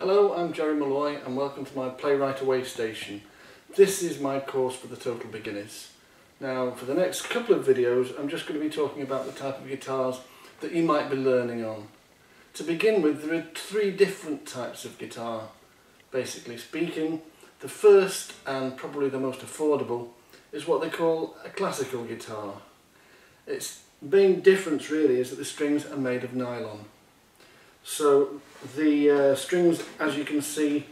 Hello, I'm Jerry Malloy and welcome to my Play Right Away station. This is my course for the total beginners. Now for the next couple of videos I'm just going to be talking about the type of guitars that you might be learning on. To begin with, there are three different types of guitar, basically speaking. The first and probably the most affordable is what they call a classical guitar. Its main difference really is that the strings are made of nylon. So the strings, as you can see,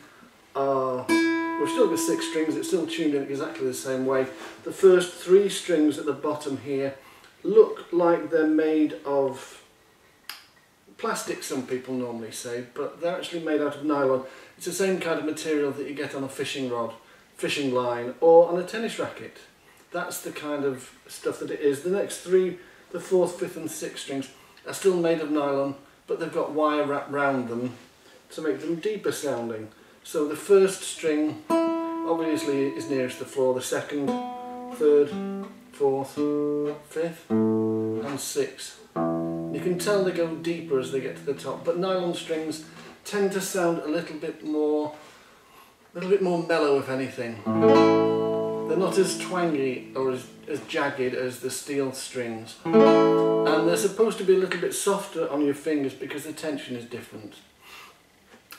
we've still got 6 strings. It's still tuned in exactly the same way. The first 3 strings at the bottom here look like they're made of plastic, some people normally say, but they're actually made out of nylon. It's the same kind of material that you get on a fishing rod, fishing line, or on a tennis racket. That's the kind of stuff that it is. The next 3, the 4th, 5th and 6th strings are still made of nylon, but they've got wire wrapped round them to make them deeper sounding. So the first string obviously is nearest the floor, the 2nd, 3rd, 4th, 5th and 6th. You can tell they go deeper as they get to the top, but nylon strings tend to sound a little bit more mellow, if anything. They're not as twangy or as jagged as the steel strings. And they're supposed to be a little bit softer on your fingers because the tension is different.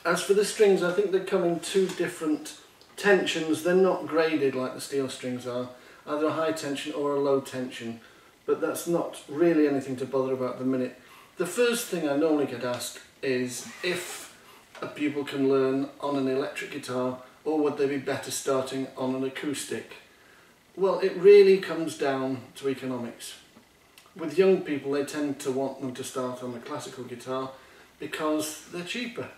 As for the strings, I think they come in 2 different tensions. They're not graded like the steel strings are, either a high tension or a low tension, but that's not really anything to bother about at the minute. The first thing I normally get asked is if a pupil can learn on an electric guitar, or would they be better starting on an acoustic? Well, it really comes down to economics. With young people, they tend to want them to start on a classical guitar because they're cheaper.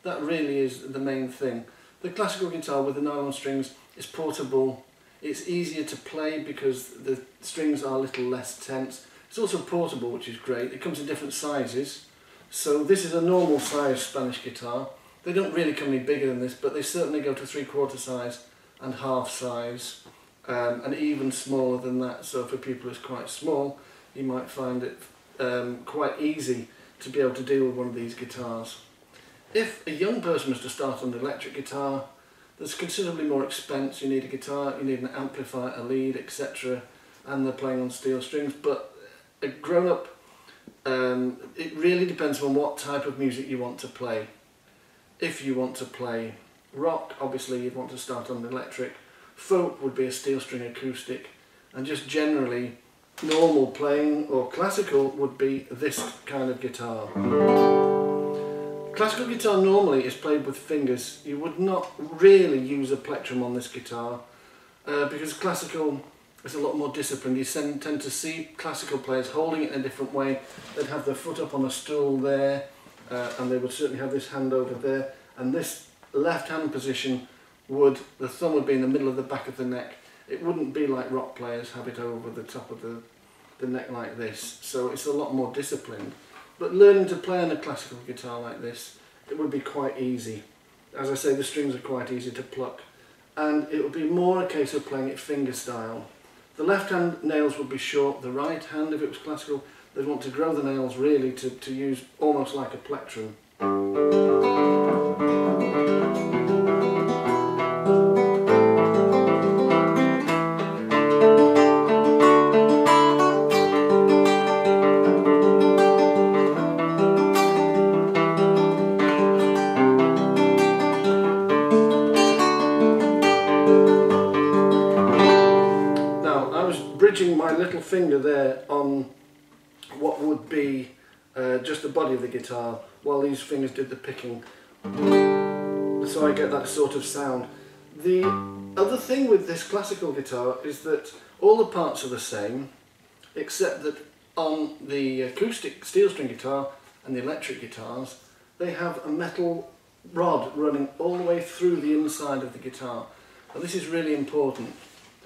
That really is the main thing. The classical guitar with the nylon strings is portable. It's easier to play because the strings are a little less tense. It's also portable, which is great. It comes in different sizes. So this is a normal size Spanish guitar. They don't really come any bigger than this, but they certainly go to 3/4 size and half size, and even smaller than that. So for people who's quite small, you might find it quite easy to be able to deal with one of these guitars. If a young person was to start on the electric guitar, there's considerably more expense. You need a guitar, you need an amplifier, a lead, etc. And they're playing on steel strings. But a grown-up, it really depends on what type of music you want to play. If you want to play rock, obviously you'd want to start on the electric. Folk would be a steel string acoustic, and just generally normal playing or classical would be this kind of guitar. Classical guitar normally is played with fingers. You would not really use a plectrum on this guitar because classical is a lot more disciplined. You tend to see classical players holding it in a different way. They'd have their foot up on a stool there, and they would certainly have this hand over there, and this left hand position the thumb would be in the middle of the back of the neck. It wouldn't be like rock players have it over the top of the neck like this, so it's a lot more disciplined. But learning to play on a classical guitar like this, it would be quite easy. As I say, the strings are quite easy to pluck, and it would be more a case of playing it finger style. The left hand nails would be short, the right hand, if it was classical, they'd want to grow the nails really to use almost like a plectrum. Bridging my little finger there on what would be just the body of the guitar while these fingers did the picking, so I get that sort of sound. The other thing with this classical guitar is that all the parts are the same, except that on the acoustic steel string guitar and the electric guitars they have a metal rod running all the way through the inside of the guitar. And this is really important.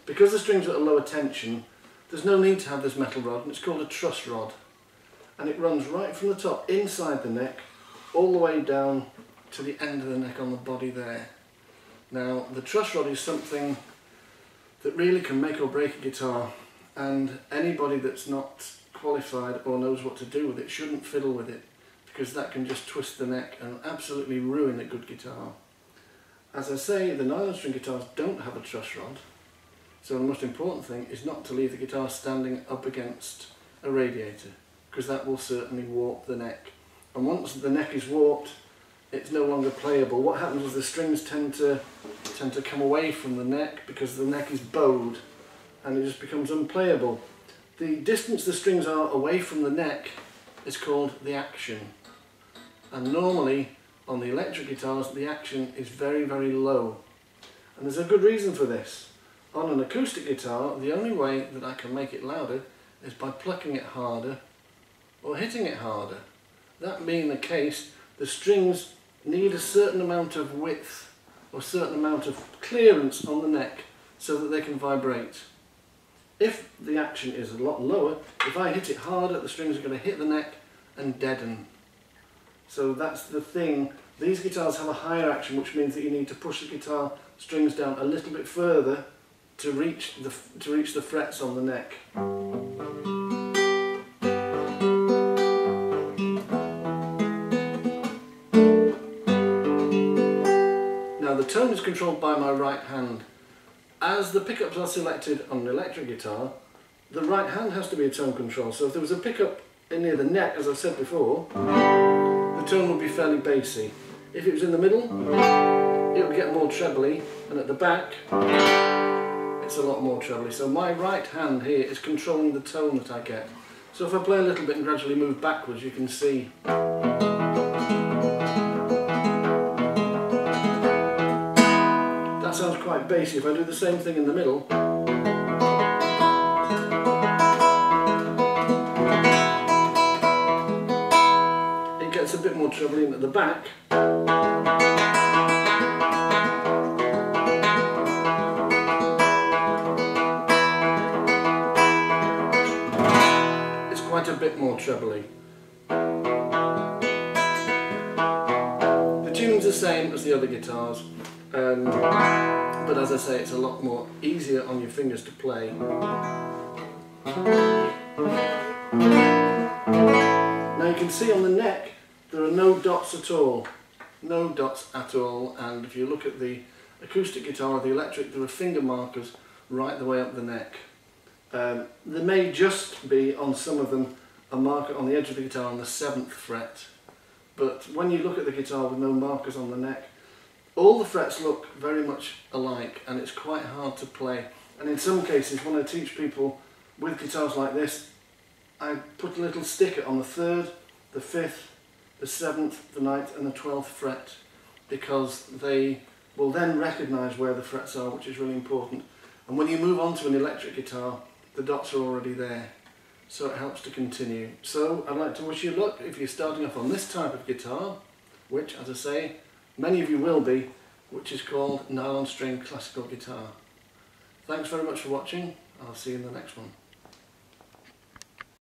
Because the strings are at a lower tension, there's no need to have this metal rod, and it's called a truss rod. And it runs right from the top inside the neck all the way down to the end of the neck on the body there. Now the truss rod is something that really can make or break a guitar, and anybody that's not qualified or knows what to do with it shouldn't fiddle with it, because that can just twist the neck and absolutely ruin a good guitar. As I say, the nylon string guitars don't have a truss rod, so the most important thing is not to leave the guitar standing up against a radiator, because that will certainly warp the neck. And once the neck is warped, it's no longer playable. What happens is the strings tend to come away from the neck because the neck is bowed, and it just becomes unplayable. The distance the strings are away from the neck is called the action. And normally on the electric guitars the action is very, very low. And there's a good reason for this. On an acoustic guitar, the only way that I can make it louder is by plucking it harder or hitting it harder. That being the case, the strings need a certain amount of width or a certain amount of clearance on the neck so that they can vibrate. If the action is a lot lower, if I hit it harder, the strings are going to hit the neck and deaden. So that's the thing. These guitars have a higher action, which means that you need to push the guitar strings down a little bit further to reach the frets on the neck. Now the tone is controlled by my right hand. As the pickups are selected on an electric guitar, the right hand has to be a tone control. So if there was a pickup in near the neck, as I've said before, the tone would be fairly bassy. If it was in the middle, it would get more trebly, and at the back, it's a lot more trebly. So my right hand here is controlling the tone that I get. So if I play a little bit and gradually move backwards, you can see that sounds quite bassy. If I do the same thing in the middle, it gets a bit more trebly, and at the back quite a bit more trebly. The tuning's the same as the other guitars, but as I say, it's a lot more easier on your fingers to play. Now you can see on the neck there are no dots at all. No dots at all, and if you look at the acoustic guitar or the electric, there are finger markers right the way up the neck. There may just be on some of them a marker on the edge of the guitar on the 7th fret, but when you look at the guitar with no markers on the neck, all the frets look very much alike and it's quite hard to play. And in some cases, when I teach people with guitars like this, I put a little sticker on the 3rd, the 5th, the 7th, the 9th and the 12th fret, because they will then recognise where the frets are, which is really important. And when you move on to an electric guitar, the dots are already there, so it helps to continue. So I'd like to wish you luck if you're starting off on this type of guitar, which, as I say, many of you will be, which is called nylon string classical guitar. Thanks very much for watching. I'll see you in the next one.